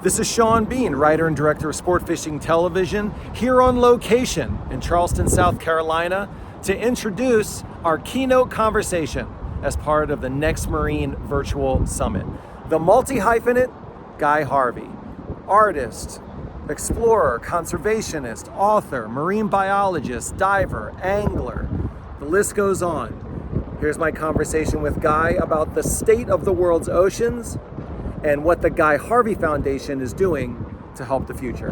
This is Shawn Bean, writer and director of Sport Fishing Television, here on location in Charleston, South Carolina, to introduce our keynote conversation as part of the Next Marine Virtual Summit. The multi-hyphenate, Guy Harvey, artist, explorer, conservationist, author, marine biologist, diver, angler, the list goes on. Here's my conversation with Guy about the state of the world's oceans and what the Guy Harvey Foundation is doing to help the future.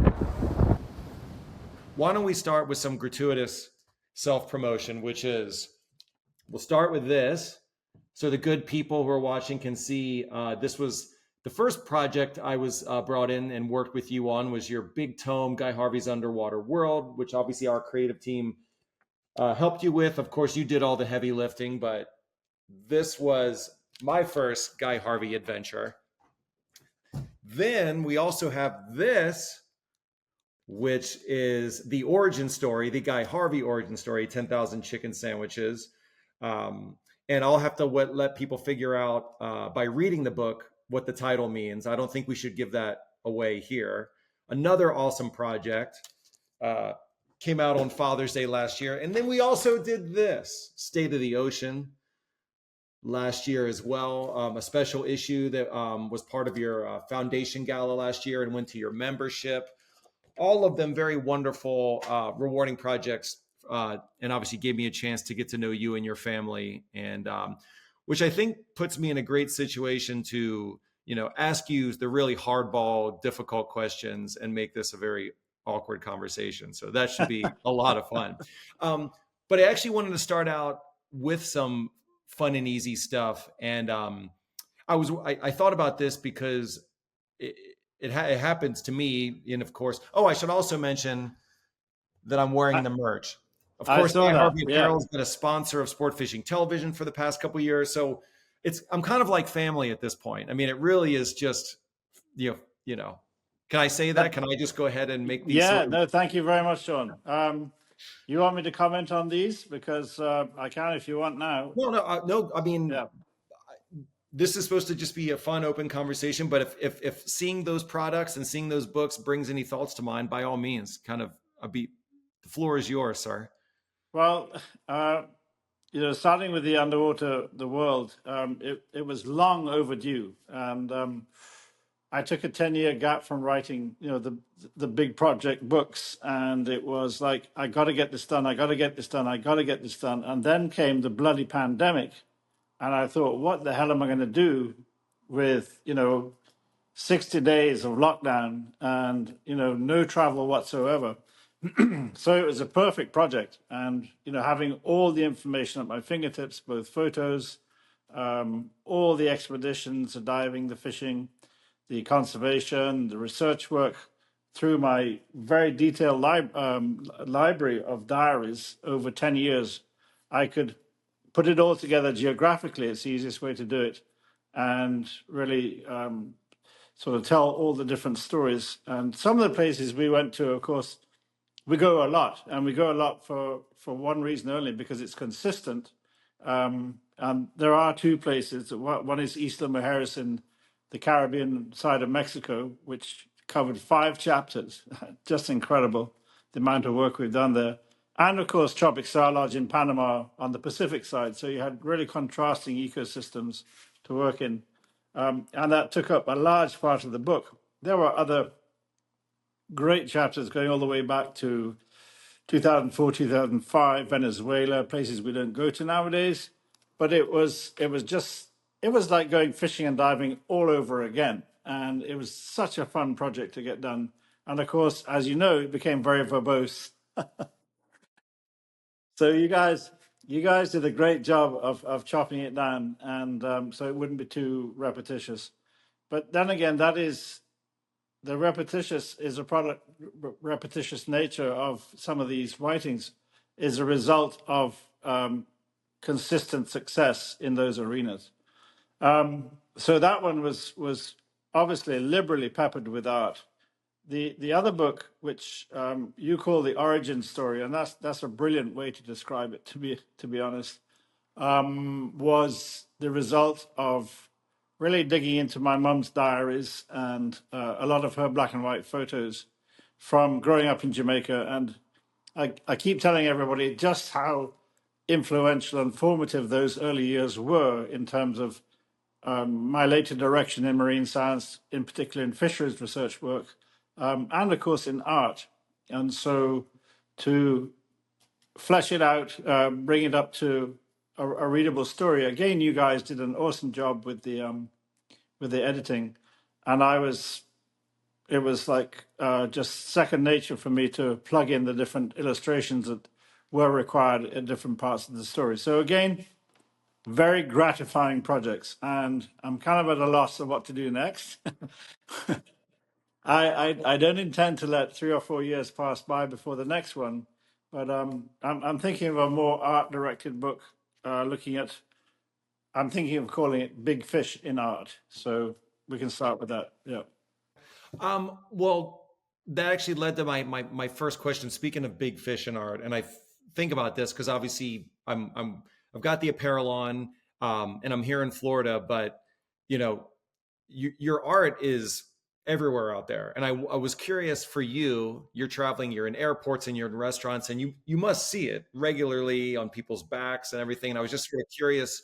Why don't we start with some gratuitous self-promotion, which is, we'll start with this, so the good people who are watching can see this was the first project I was brought in and worked with you on, was your big tome, Guy Harvey's Underwater World, which obviously our creative team helped you with. Of course, you did all the heavy lifting, but this was my first Guy Harvey adventure. Then we also have this, which is the origin story, the Guy Harvey origin story, 10,000 chicken sandwiches. And I'll have to let people figure out by reading the book what the title means. I don't think we should give that away here. Another awesome project came out on Father's Day last year. And then we also did this, State of the Ocean, last year as well, a special issue that was part of your foundation gala last year and went to your membership. All of them very wonderful, rewarding projects, and obviously gave me a chance to get to know you and your family, and which I think puts me in a great situation to, ask you the really hardball, difficult questions and make this a very awkward conversation. So that should be a lot of fun. But I actually wanted to start out with some fun and easy stuff. And I thought about this because it happens to me. And of course, I should also mention that I'm wearing the merch. Of course, Guy Harvey Apparel has been a sponsor of Sport Fishing Television for the past couple of years. So I'm kind of like family at this point. I mean, it really is just, can I say that? Can I just go ahead and make these? Yeah, no, thank you very much, Shawn. You want me to comment on these? Because I can if you want now. No. I mean, this is supposed to just be a fun, open conversation. But if seeing those products and seeing those books brings any thoughts to mind, by all means, the floor is yours, sir. Well, starting with the the world, it was long overdue, and I took a 10-year gap from writing, the big project books, and it was like, I got to get this done, and then came the bloody pandemic, and I thought, what the hell am I going to do with 60 days of lockdown and no travel whatsoever? So it was a perfect project, and having all the information at my fingertips, both photos, all the expeditions, the diving, the fishing, the conservation, the research work, through my very detailed library of diaries over 10 years, I could put it all together geographically. It's the easiest way to do it, and really sort of tell all the different stories. And some of the places we went to, of course, we go a lot, and we go a lot for one reason only, because it's consistent. And there are two places. One is Isla Mujeres in the Caribbean side of Mexico, which covered 5 chapters. Just incredible, the amount of work we've done there. And of course, Tropic Star Lodge in Panama on the Pacific side. So you had really contrasting ecosystems to work in. And that took up a large part of the book. There were other great chapters going all the way back to 2004, 2005, Venezuela, places we don't go to nowadays. But it was like going fishing and diving all over again. And it was such a fun project to get done. And of course, as you know, it became very verbose. So you guys did a great job of chopping it down, and so it wouldn't be too repetitious. But then again, that is the repetitious nature of some of these writings is a result of consistent success in those arenas. So that one was obviously liberally peppered with art. The other book, which you call the origin story, and that's a brilliant way to describe it, to be honest, was the result of really digging into my mum's diaries and a lot of her black and white photos from growing up in Jamaica. And I keep telling everybody just how influential and formative those early years were in terms of my later direction in marine science, in particular in fisheries research work, and of course in art. And so to flesh it out, bring it up to a readable story. Again, you guys did an awesome job with the editing, and it was like just second nature for me to plug in the different illustrations that were required at different parts of the story. So again, very gratifying projects, and I'm kind of at a loss of what to do next. I don't intend to let 3 or 4 years pass by before the next one, but I'm thinking of a more art directed book, looking at. I'm thinking of calling it Big Fish in Art. So we can start with that. Yeah. Well, that actually led to my first question. Speaking of big fish in art, and I think about this because obviously I've got the apparel on, and I'm here in Florida, but you know, your art is everywhere out there. And I was curious for you. You're traveling, you're in airports, and you're in restaurants, and you must see it regularly on people's backs and everything. And I was just sort of curious,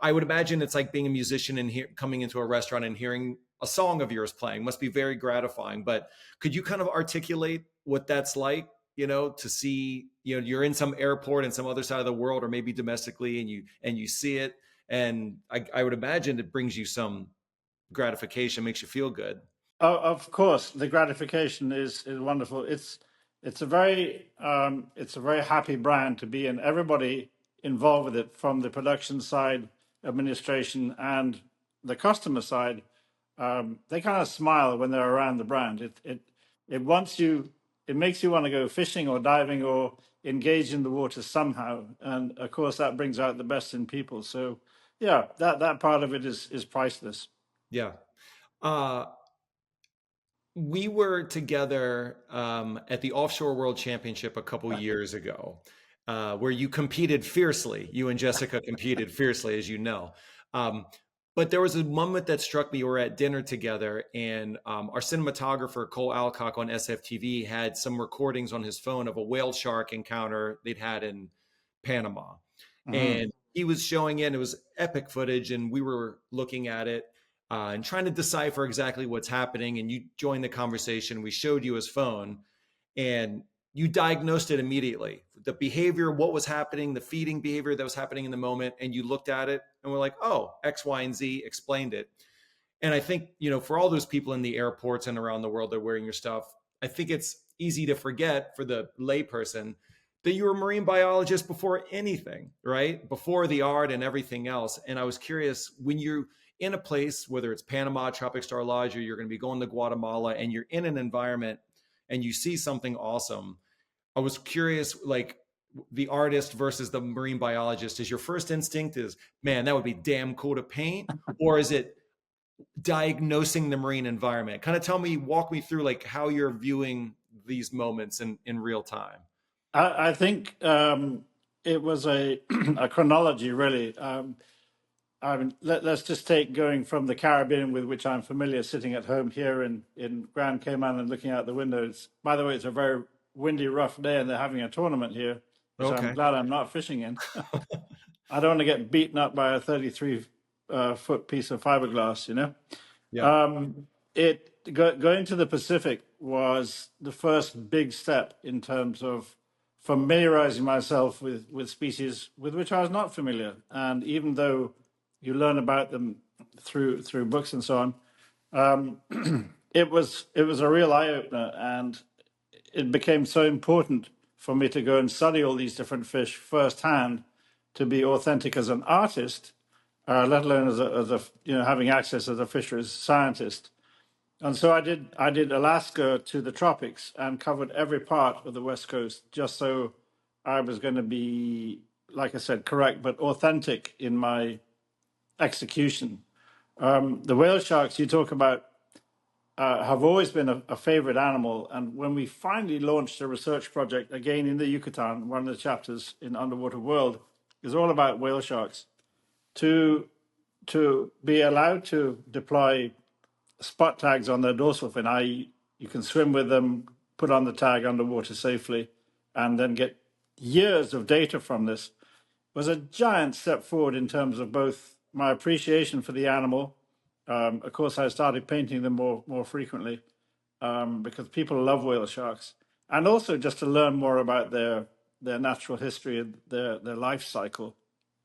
I would imagine it's like being a musician and coming into a restaurant and hearing a song of yours playing must be very gratifying. But could you kind of articulate what that's like, to see, you're in some airport in some other side of the world or maybe domestically and you see it. And I would imagine it brings you some gratification, makes you feel good. Oh, of course, the gratification is wonderful. It's a very happy brand to be in. Everybody involved with it, from the production side, administration, and the customer side, they kind of smile when they're around the brand. It wants you. It makes you want to go fishing or diving or engage in the water somehow. And of course, that brings out the best in people. So, yeah, that part of it is priceless. Yeah. Uh, we were together at the Offshore World Championship a couple years ago, where you competed fiercely. You and Jessica competed fiercely, as you know. But there was a moment that struck me. We were at dinner together, and our cinematographer, Cole Alcock on SFTV, had some recordings on his phone of a whale shark encounter they'd had in Panama. Mhm. And he was showing it. It was epic footage, and we were looking at it and trying to decipher exactly what's happening. And you joined the conversation. We showed you his phone, and you diagnosed it immediately. The behavior, what was happening, the feeding behavior that was happening in the moment. And you looked at it and we're like, oh, X, Y, and Z explained it. And I think, for all those people in the airports and around the world that are wearing your stuff, I think it's easy to forget for the layperson that you were a marine biologist before anything, right? Before the art and everything else. And I was curious, when you're in a place, whether it's Panama, Tropic Star Lodge, or you're going to be going to Guatemala, and you're in an environment and you see something awesome, I was curious, like, the artist versus the marine biologist. Is your first instinct is, man, that would be damn cool to paint? Or is it diagnosing the marine environment? Kind of walk me through like how you're viewing these moments in real time. I think it was a a chronology, really. Let's just take going from the Caribbean, with which I'm familiar, sitting at home here in Grand Cayman and looking out the windows. By the way, it's a very windy, rough day, and they're having a tournament here, which I'm Okay. glad I'm not fishing in. I don't want to get beaten up by a 33 foot piece of fiberglass. Yeah. Going to the Pacific was the first big step in terms of familiarizing myself with species with which I was not familiar. And even though you learn about them through books and so on, it was a real eye opener, and it became so important for me to go and study all these different fish firsthand to be authentic as an artist, let alone as a having access as a fisheries scientist. And so I did Alaska to the tropics and covered every part of the West Coast, just so I was going to be, like I said, correct but authentic in my execution. The whale sharks you talk about have always been a favorite animal. And when we finally launched a research project, again in the Yucatan, one of the chapters in Underwater World is all about whale sharks. To to be allowed to deploy spot tags on their dorsal fin, i.e., you can swim with them, put on the tag underwater safely, and then get years of data from this, was a giant step forward in terms of both my appreciation for the animal. Of course, I started painting them more frequently because people love whale sharks, and also just to learn more about their natural history and their life cycle,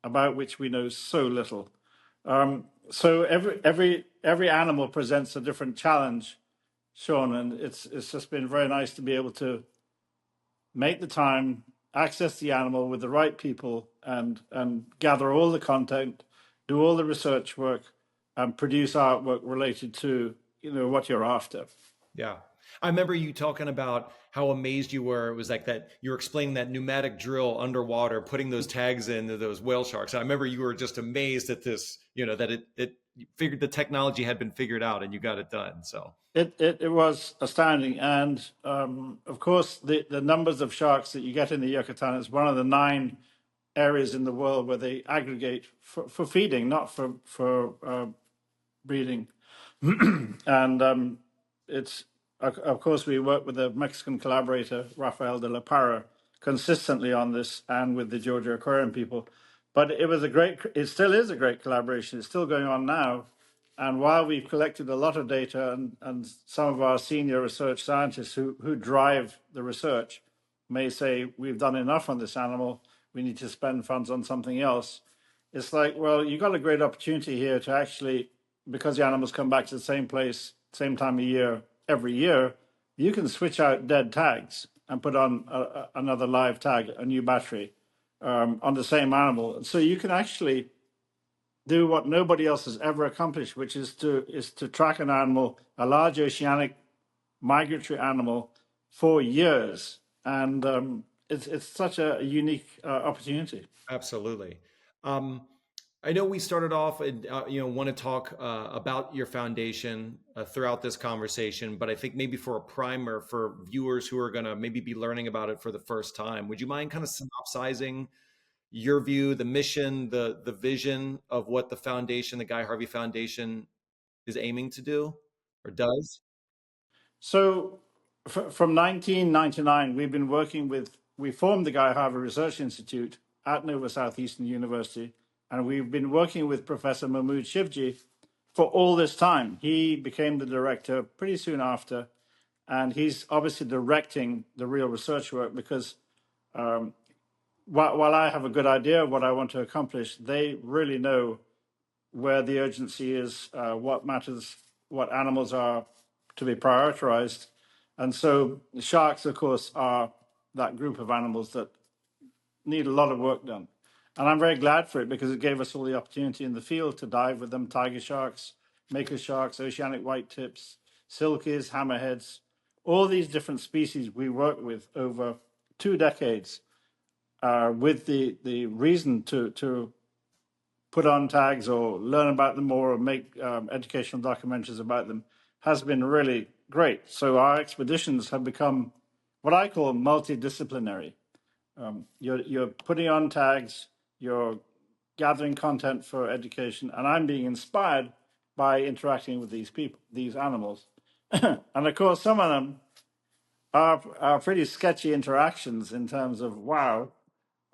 about which we know so little. So every animal presents a different challenge, Shawn, and it's just been very nice to be able to make the time, access the animal with the right people, and gather all the content, do all the research work, and produce artwork related to what you're after. Yeah. I remember you talking about how amazed you were. It was like that you were explaining that pneumatic drill underwater, putting those tags into those whale sharks. I remember you were just amazed at this, that it you figured the technology had been figured out and you got it done. So It was astounding, and of course the numbers of sharks that you get in the Yucatan is one of the 9 areas in the world where they aggregate for feeding, not for breeding. And it's of course we work with the Mexican collaborator Rafael de la Parra consistently on this, and with the Georgia Aquarium people. But it still is a great collaboration. It's still going on now. And while we've collected a lot of data, and some of our senior research scientists who drive the research may say, we've done enough on this animal, we need to spend funds on something else. It's like, well, you've got a great opportunity here to actually, because the animals come back to the same place, same time of year, every year, you can switch out dead tags and put on another live tag, a new battery on the same animal. So you can actually do what nobody else has ever accomplished, which is to track an animal, a large oceanic migratory animal, for years. And it's such a unique opportunity. absolutely. Um, I know we started off and want to talk about your foundation throughout this conversation, but I think maybe for a primer for viewers who are going to maybe be learning about it for the first time, would you mind kind of synopsizing your view, the mission, the vision of what the foundation, the Guy Harvey Foundation, is aiming to do or does? So from 1999, we formed the Guy Harvey Research Institute at Nova Southeastern University, and we've been working with Professor Mahmood Shivji for all this time. He became the director pretty soon after, and he's obviously directing the real research work because while I have a good idea of what I want to accomplish, they really know where the urgency is, what matters, what animals are to be prioritized. And so the sharks, of course, are that group of animals that need a lot of work done. And I'm very glad for it because it gave us all the opportunity in the field to dive with them: tiger sharks, maker sharks, oceanic white tips, silkies, hammerheads, all these different species we worked with over 2 decades, with the reason to put on tags or learn about them more or make educational documentaries about them has been really great. So our expeditions have become what I call multidisciplinary. You're putting on tags, you're gathering content for education, and I'm being inspired by interacting with these people, these animals. And of course, some of them are pretty sketchy interactions in terms of, wow,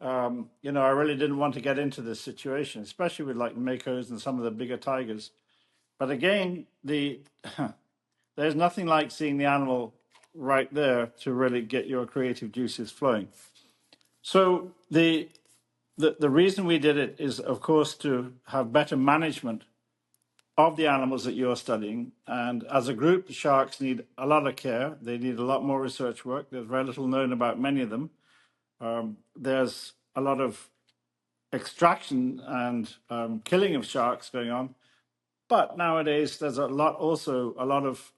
I really didn't want to get into this situation, especially with like makos and some of the bigger tigers. But again, there's nothing like seeing the animal right there to really get your creative juices flowing. So the reason we did it is, of course, to have better management of the animals that you're studying. And as a group, the sharks need a lot of care. They need a lot more research work. There's very little known about many of them. There's a lot of extraction and killing of sharks going on. But nowadays, there's a lot of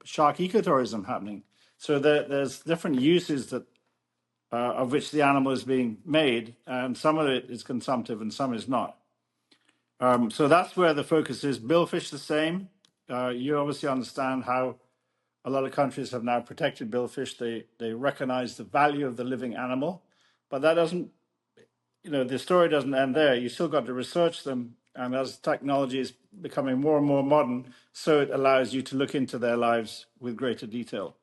shark ecotourism happening. So there's different uses that of which the animal is being made, and some of it is consumptive and some is not. So that's where the focus is. Billfish the same. You obviously understand how a lot of countries have now protected billfish. They recognize the value of the living animal, but that doesn't, the story doesn't end there. You still got to research them And as technology is becoming more and more modern, so it allows you to look into their lives with greater detail.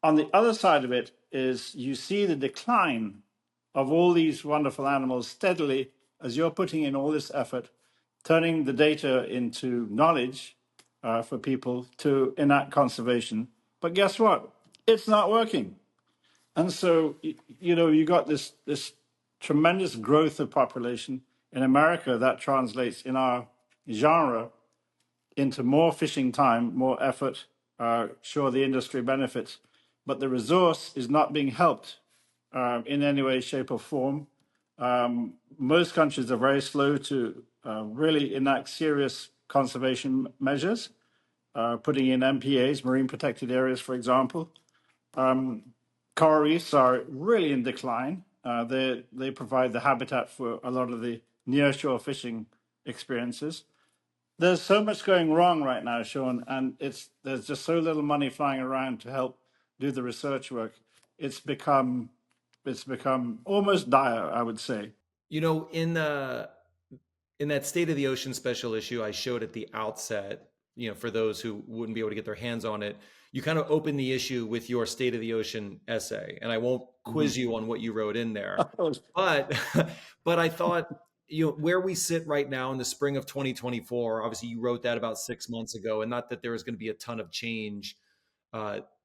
On the other side of it is you see the decline of all these wonderful animals steadily as you're putting in all this effort, turning the data into knowledge for people to enact conservation. But guess what? It's not working. And so, you got this tremendous growth of population. In America, that translates in our genre into more fishing time, more effort. Sure, the industry benefits, but the resource is not being helped in any way, shape, or form. Most countries are very slow to really enact serious conservation measures, putting in MPAs, marine protected areas, for example. Coral reefs are really in decline. They provide the habitat for a lot of the nearshore fishing experiences. There's so much going wrong right now, Shawn, and there's just so little money flying around to help do the research work. It's become almost dire, I would say. You know, in that State of the Ocean special issue I showed at the outset, for those who wouldn't be able to get their hands on it, you kind of open the issue with your State of the Ocean essay, and I won't quiz you on what you wrote in there, but but I thought, where we sit right now in the spring of 2024, obviously you wrote that about 6 months ago, and not that there was going to be a ton of change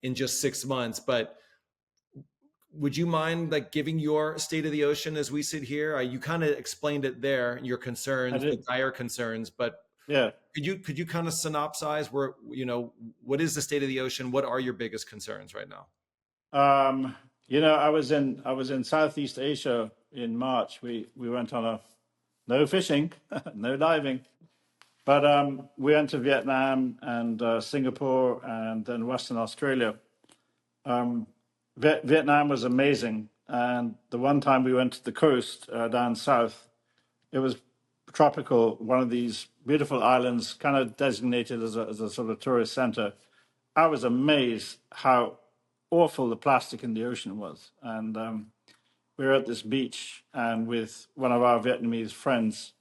in just 6 months, but would you mind like giving your State of the Ocean as we sit here? You kind of explained it there, your I concerns, the did. dire concerns, but Yeah. could you kind of synopsize where, what is the state of the ocean? What are your biggest concerns right now? I was in Southeast Asia in March. We went on a no fishing, no diving, but we went to Vietnam and Singapore and then Western Australia. Vietnam was amazing, and the one time we went to the coast down south, it was tropical, one of these beautiful islands, kind of designated as a sort of tourist center. I was amazed how awful the plastic in the ocean was. And we were at this beach and with one of our Vietnamese friends,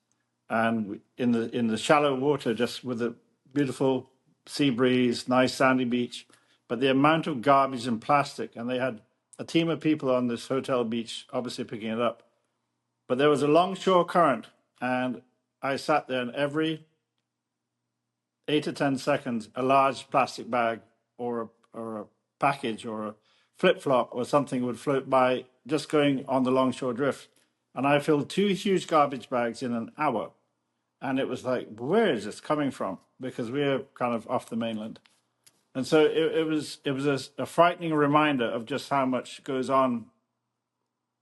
and in the shallow water, just with a beautiful sea breeze, nice sandy beach. But the amount of garbage and plastic, and they had a team of people on this hotel beach, obviously picking it up. But there was a longshore current, and I sat there, and every 8 to 10 seconds, a large plastic bag or a package or a flip flop or something would float by, just going on the longshore drift. And I filled two huge garbage bags in an hour. And it was like, where is this coming from? Because we're kind of off the mainland. And so it was a frightening reminder of just how much goes on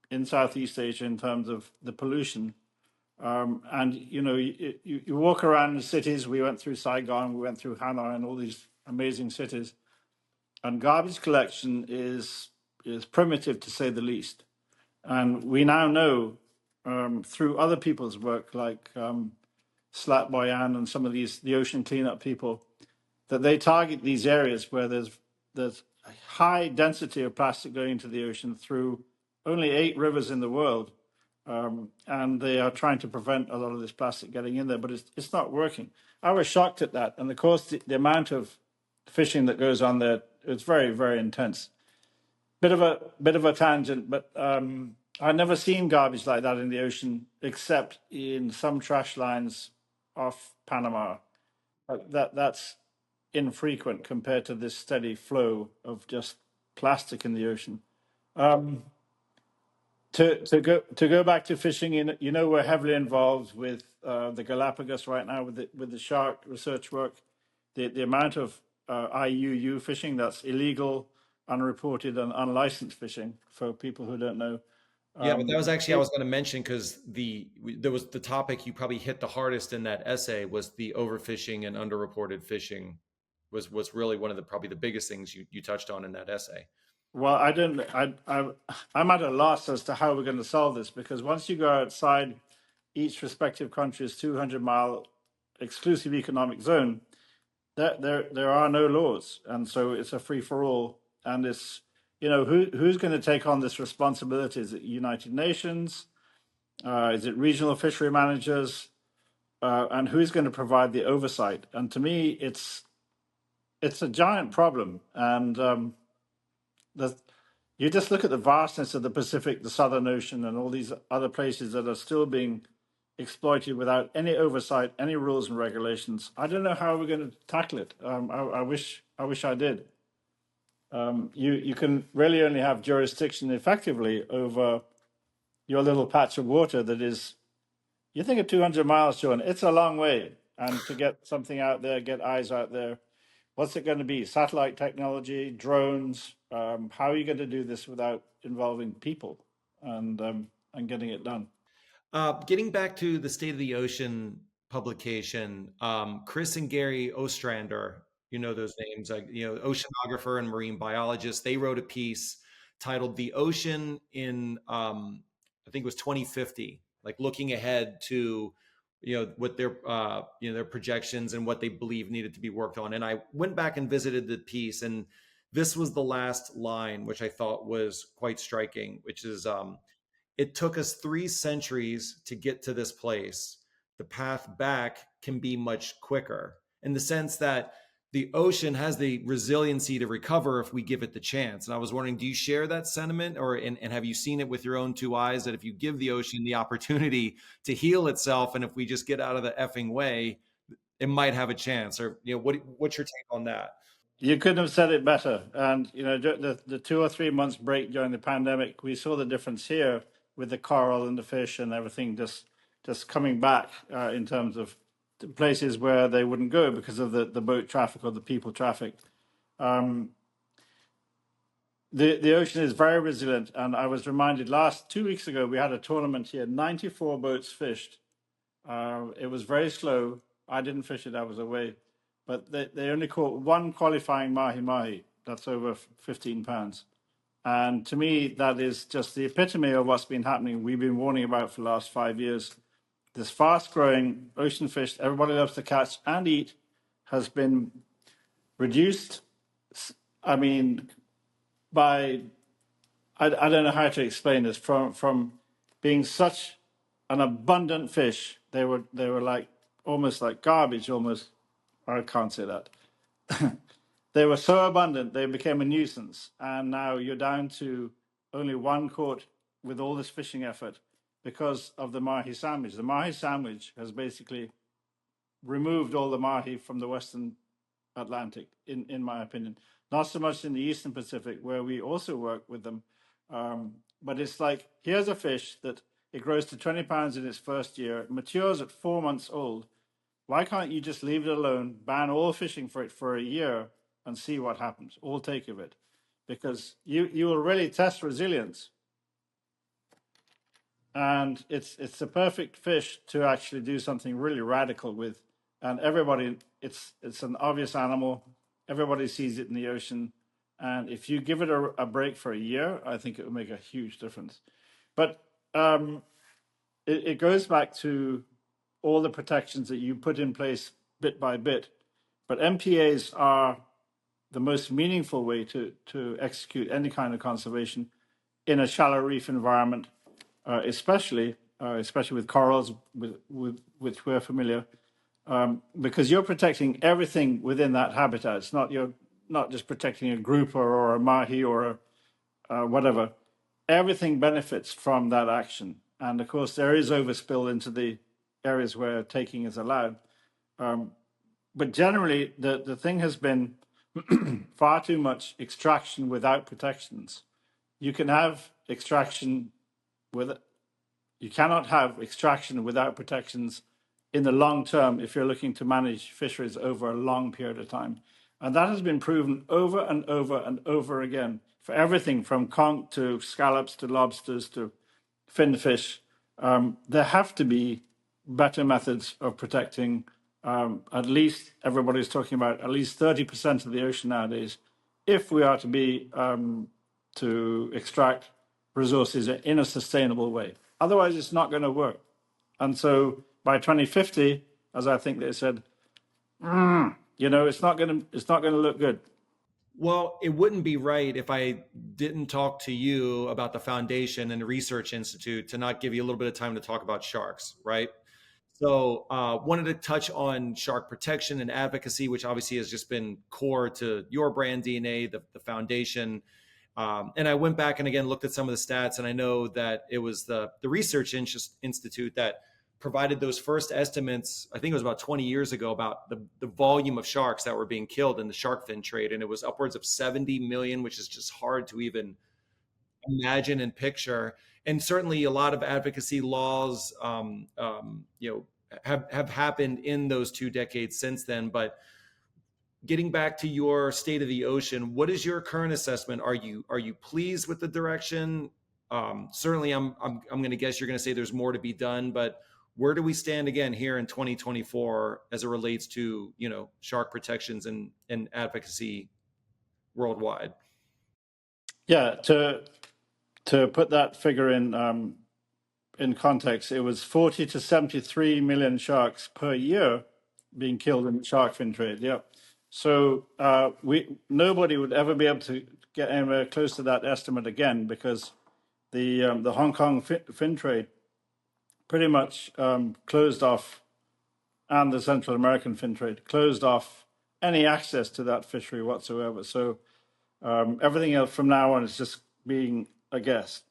in Southeast Asia in terms of the pollution. And you walk around the cities. We went through Saigon, we went through Hanoi, and all these amazing cities. And garbage collection is primitive, to say the least. And we now know through other people's work, like Slat Boyan and some of the ocean cleanup people, that they target these areas where there's a high density of plastic going into the ocean through only 8 rivers in the world, and they are trying to prevent a lot of this plastic getting in there, but it's not working. I was shocked at that, and of course the amount of fishing that goes on there, it's very, very intense. Bit of a tangent, but I've never seen garbage like that in the ocean except in some trash lines off Panama. That's infrequent compared to this steady flow of just plastic in the ocean. Um, to go back to fishing, we're heavily involved with the Galapagos right now with the shark research work. The amount of IUU fishing, that's illegal, unreported, and unlicensed fishing, for people who don't know. Yeah, but that was actually I It, was going to mention, because there was the topic you probably hit the hardest in that essay was the overfishing and underreported fishing was really one of the probably the biggest things you touched on in that essay. well, I don't. I'm at a loss as to how we're going to solve this, because once you go outside each respective country's 200-mile exclusive economic zone, there are no laws, and so it's a free for all. And it's who's going to take on this responsibility? Is it United Nations? Is it regional fishery managers? and who's going to provide the oversight? And to me, it's a giant problem. And the, you just look at the vastness of the Pacific, the Southern Ocean, and all these other places that are still being exploited without any oversight, any rules and regulations. I don't know how we're going to tackle it. I wish I did. You can really only have jurisdiction effectively over your little patch of water that is. You think of 200 miles, Sean. It's a long way, and to get something out there, get eyes out there. What's it going to be? Satellite technology, drones. How are you going to do this without involving people and getting it done? Getting back to the State of the Ocean publication, Chris and Gary Ostrander, you know those names, like, oceanographer and marine biologist. They wrote a piece titled "The Ocean in," I think it was 2050, like looking ahead to, what their, their projections and what they believe needed to be worked on. And I went back and visited the piece, and this was the last line, which I thought was quite striking, which is, it took us 3 centuries to get to this place. The path back can be much quicker, in the sense that the ocean has the resiliency to recover if we give it the chance. And I was wondering, do you share that sentiment, and have you seen it with your own 2 eyes, that if you give the ocean the opportunity to heal itself, and if we just get out of the effing way, it might have a chance? Or, what's your take on that? You couldn't have said it better. And the 2 or 3 months break during the pandemic, we saw the difference here with the coral and the fish and everything just coming back in terms of the places where they wouldn't go because of the boat traffic or the people traffic. Um, the ocean is very resilient, and I was reminded 2 weeks ago we had a tournament here. 94 boats fished. It was very slow. I didn't fish it. I was away, but they only caught one qualifying mahi mahi. That's over 15 pounds. And to me, that is just the epitome of what's been happening. We've been warning about for the last 5 years. This fast-growing ocean fish everybody loves to catch and eat has been reduced. I mean, by I don't know how to explain this. From being such an abundant fish, they were like almost like garbage. Almost, I can't say that. They were so abundant they became a nuisance, and now you're down to only one caught with all this fishing effort because of the mahi sandwich. The mahi sandwich has basically removed all the mahi from the Western Atlantic, in my opinion. Not so much in the Eastern Pacific, where we also work with them. But it's like, here's a fish that it grows to 20 pounds in its first year, matures at 4 months old. Why can't you just leave it alone, ban all fishing for it for a year, and see what happens? All take of it. Because you will really test resilience. And it's the perfect fish to actually do something really radical with. And everybody, it's an obvious animal. Everybody sees it in the ocean, and if you give it a break for a year, I think it will make a huge difference. But it goes back to all the protections that you put in place bit by bit. But MPAs are the most meaningful way to execute any kind of conservation in a shallow reef environment, especially with corals, with which we're familiar, because you're protecting everything within that habitat. It's not You're not just protecting a grouper or a mahi or whatever. Everything benefits from that action, and of course there is overspill into the areas where taking is allowed. But generally, the thing has been far too much extraction without protections. You can have extraction with You cannot have extraction without protections in the long term if you're looking to manage fisheries over a long period of time. And that has been proven over and over and over again for everything from conch to scallops to lobsters to finfish. There have to be better methods of protecting. At least everybody's talking about at least 30% of the ocean nowadays, if we are to be to extract resources in a sustainable way. Otherwise, it's not going to work. And so by 2050, as I think they said, it's not going to look good. Well, it wouldn't be right if I didn't talk to you about the foundation and the research institute to not give you a little bit of time to talk about sharks, right? So, wanted to touch on shark protection and advocacy, which obviously has just been core to your brand DNA, the foundation. And I went back and again looked at some of the stats, and I know that it was the Research Institute that provided those first estimates. I think it was about 20 years ago about the volume of sharks that were being killed in the shark fin trade, and it was upwards of 70 million, which is just hard to even imagine and picture. And certainly a lot of advocacy laws, have happened in those 2 decades since then. But getting back to your state of the ocean, what is your current assessment? Are you pleased with the direction? Certainly, I'm going to guess you're going to say there's more to be done, but where do we stand again here in 2024 as it relates to shark protections and advocacy worldwide? Yeah, to put that figure in context, it was 40 to 73 million sharks per year being killed in the shark fin trade. Yep. So nobody would ever be able to get anywhere close to that estimate again, because the Hong Kong fin trade pretty much closed off, and the Central American fin trade closed off any access to that fishery whatsoever. So everything else from now on is just being a guess.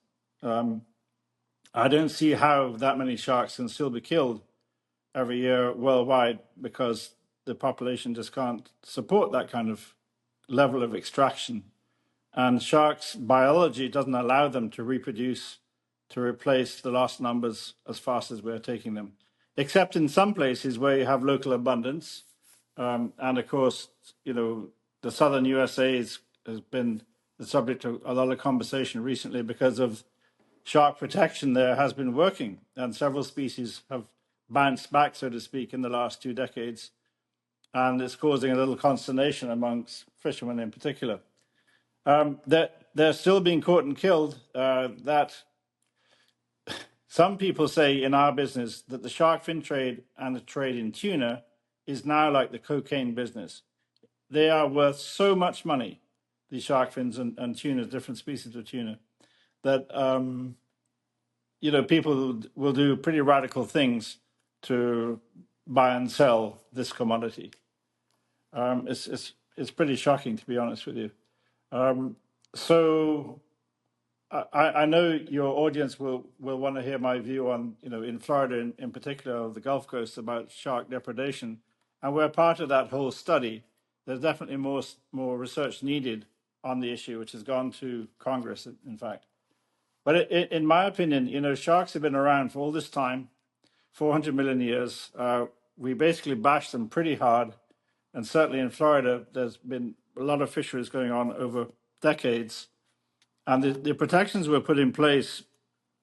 I don't see how that many sharks can still be killed every year worldwide, because the population just can't support that kind of level of extraction. And sharks' biology doesn't allow them to reproduce to replace the lost numbers as fast as we're taking them, except in some places where you have local abundance. And of course, the southern USA has been the subject of a lot of conversation recently because of shark protection there has been working, and several species have bounced back, so to speak, in the last 2 decades. And it's causing a little consternation amongst fishermen in particular. They're still being caught and killed. That some people say in our business that the shark fin trade and the trade in tuna is now like the cocaine business. They are worth so much money, these shark fins and tuna, different species of tuna, that people will do pretty radical things to buy and sell this commodity. It's pretty shocking, to be honest with you. So I know your audience will want to hear my view on, in Florida in particular, the Gulf Coast, about shark depredation. And we're part of that whole study. There's definitely more research needed on the issue, which has gone to Congress, in fact. But in my opinion, sharks have been around for all this time, 400 million years. We basically bashed them pretty hard. And certainly in Florida, there's been a lot of fisheries going on over decades. And the protections were put in place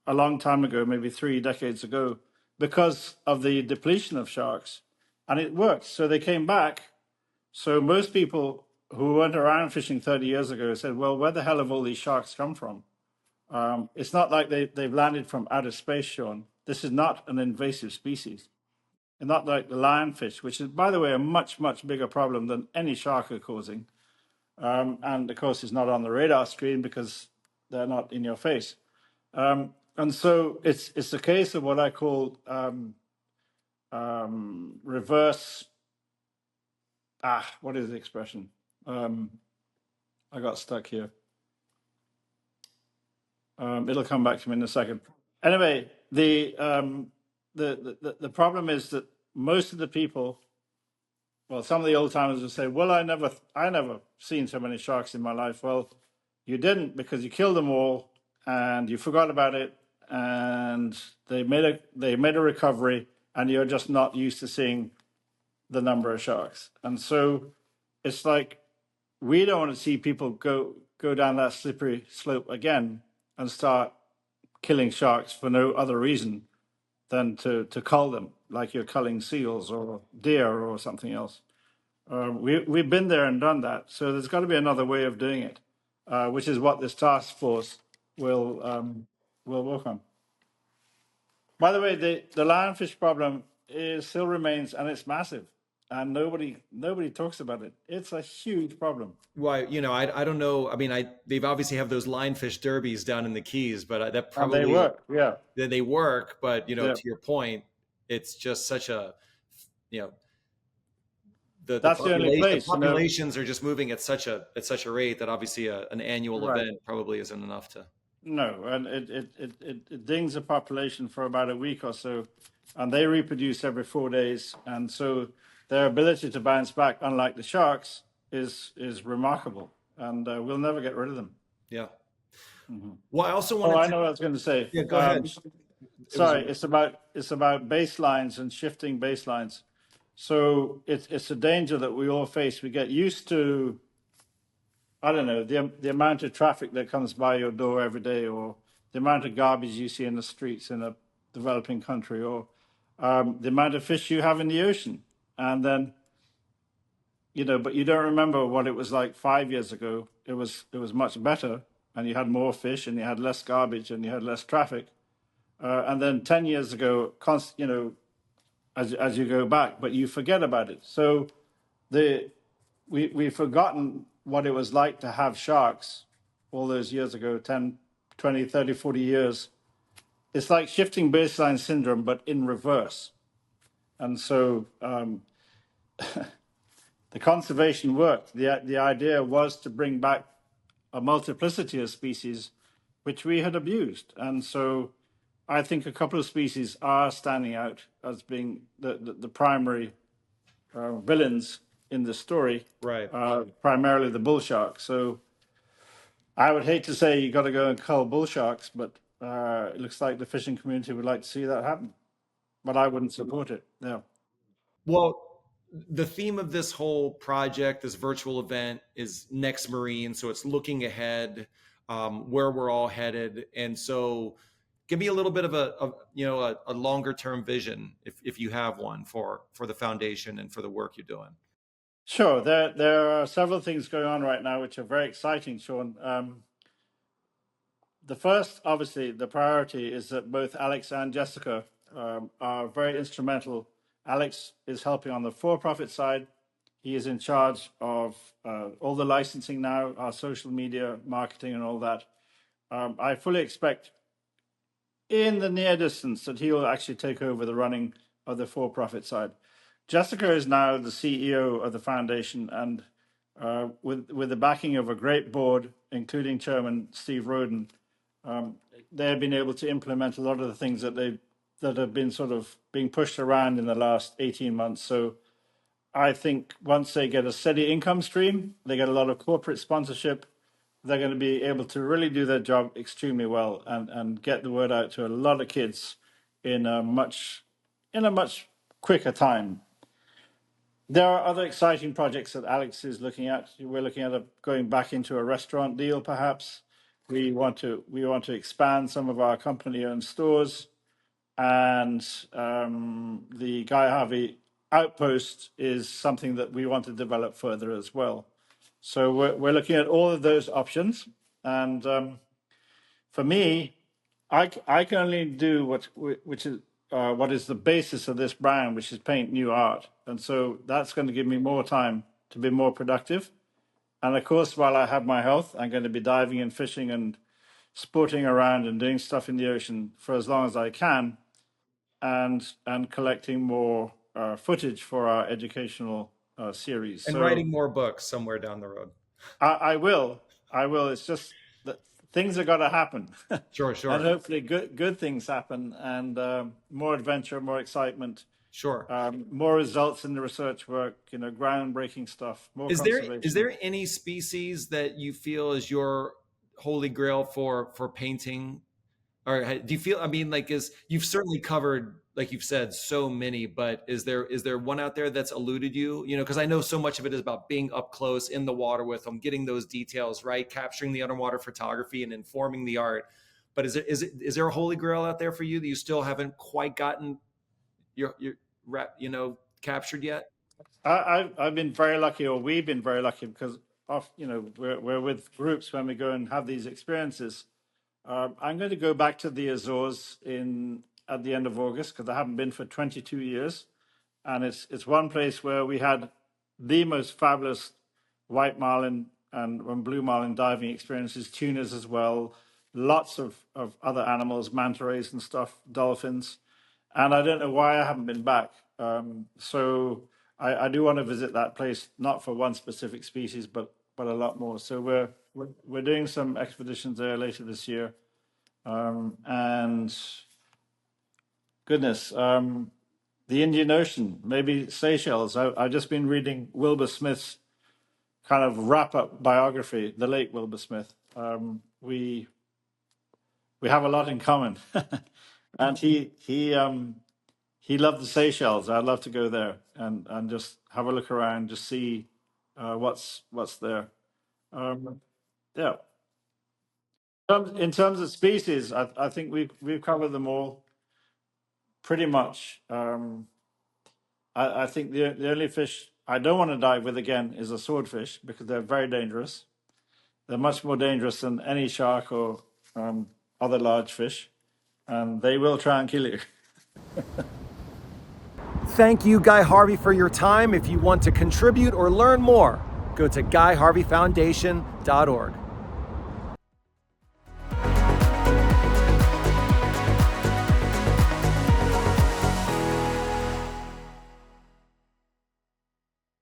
a long time ago, maybe 3 decades ago, because of the depletion of sharks. And it worked. So they came back. So most people who weren't around fishing 30 years ago said, well, where the hell have all these sharks come from? It's not like they've landed from outer space, Shawn. This is not an invasive species. And not like the lionfish, which is, by the way, a much, much bigger problem than any shark are causing. And of course, it's not on the radar screen because they're not in your face. And so it's a case of what I call reverse. What is the expression? I got stuck here. It'll come back to me in a second. Anyway, the problem is that most of the people, well, some of the old timers will say, "Well, I never seen so many sharks in my life." Well, you didn't, because you killed them all and you forgot about it, and they made a recovery, and you're just not used to seeing the number of sharks. And so it's like we don't want to see people go down that slippery slope again and start killing sharks for no other reason than to cull them, like you're culling seals or deer or something else. We've been there and done that. So there's got to be another way of doing it, which is what this task force will work on. By the way, the lionfish problem still remains, and it's massive, and nobody talks about it. It's a huge problem. Well, I don't know. I mean, they've obviously have those lionfish derbies down in the Keys, but that And they probably work, yeah. they work. But Yeah. to your point, it's just such a, you know, the That's the only population place, populations are just moving at such a rate that obviously an annual Right. event probably isn't enough to. No, and it dings the population for about a week or so, and they reproduce every 4 days, and so their ability to bounce back, unlike the sharks, is remarkable, and we'll never get rid of them. Yeah. Mhm. Well, I also Oh, wanted I to. know what I was going to say. Yeah, go ahead. It was. Sorry, it's about baselines and shifting baselines. So it's a danger that we all face. We get used to, I don't know, the amount of traffic that comes by your door every day, or the amount of garbage you see in the streets in a developing country, or the amount of fish you have in the ocean. And then, but you don't remember what it was like 5 years ago. It was much better, and you had more fish, and you had less garbage, and you had less traffic. And then 10 years ago, as you go back, but you forget about it. So the we've forgotten what it was like to have sharks all those years ago, 10, 20, 30, 40 years. It's like shifting baseline syndrome, but in reverse. And so the conservation worked. The idea was to bring back a multiplicity of species which we had abused. And so I think a couple of species are standing out as being the primary villains in the story, Right. primarily the bull shark. So I would hate to say you got to go and cull bull sharks, but it looks like the fishing community would like to see that happen. But I wouldn't support it. Yeah. Well, the theme of this whole project, this virtual event, is next marine. So it's looking ahead, where we're all headed, and so give me a little bit of a longer term vision, if you have one, for the foundation and for the work you're doing. Sure. There are several things going on right now which are very exciting, Shawn. The first, obviously, the priority is that both Alex and Jessica are very instrumental. Alex is helping on the for-profit side. He is in charge of all the licensing now, our social media marketing and all that. I fully expect in the near distance that he will actually take over the running of the for-profit side. Jessica is now the CEO of the foundation, and with the backing of a great board, including Chairman Steve Roden, they have been able to implement a lot of the things that have been sort of being pushed around in the last 18 months. So I think once they get a steady income stream, they get a lot of corporate sponsorship, they're going to be able to really do their job extremely well and get the word out to a lot of kids in a much quicker time. There are other exciting projects that Alex is looking at. We're looking at going back into a restaurant deal, perhaps. We want to expand some of our company-owned stores, and the Guy Harvey outpost is something that we want to develop further as well. So we're looking at all of those options, and for me, I can only do what is the basis of this brand, which is paint new art, and so that's going to give me more time to be more productive. And of course, while I have my health, I'm going to be diving and fishing and sporting around and doing stuff in the ocean for as long as I can, and collecting more footage for our educational series. And So writing more books somewhere down the road. I will. I will. It's just that things are going to happen, Sure, and sure, hopefully good things happen, and more adventure, more excitement, sure. more results in the research work. Groundbreaking stuff, more Is conservation. there any species that you feel is your holy grail for painting? Or do you feel, I mean, like, is you've certainly covered, like you've said, so many, but is there one out there that's eluded you? Because I know so much of it is about being up close in the water with them, getting those details right, capturing the underwater photography and informing the art. But is there a holy grail out there for you that you still haven't quite gotten your captured yet? I've been very lucky, or we've been very lucky, because we're with groups when we go and have these experiences. I'm going to go back to the Azores in at the end of August because I haven't been for 22 years, and it's one place where we had the most fabulous white marlin and blue marlin diving experiences, tunas as well, lots of other animals, manta rays and stuff, dolphins, and I don't know why I haven't been back. So I do want to visit that place, not for one specific species, but a lot more. So we're doing some expeditions there later this year, and goodness, the Indian Ocean, maybe Seychelles. I've just been reading Wilbur Smith's kind of wrap up biography, the late Wilbur Smith. We have a lot in common, and he loved the Seychelles. I'd love to go there and just have a look around, just see what's there. Um, yeah. In terms of species, I think we've covered them all pretty much. I think the only fish I don't want to dive with again is a swordfish because they're very dangerous. They're much more dangerous than any shark or other large fish, and they will try and kill you. Thank you, Guy Harvey, for your time. If you want to contribute or learn more, go to guyharveyfoundation.org.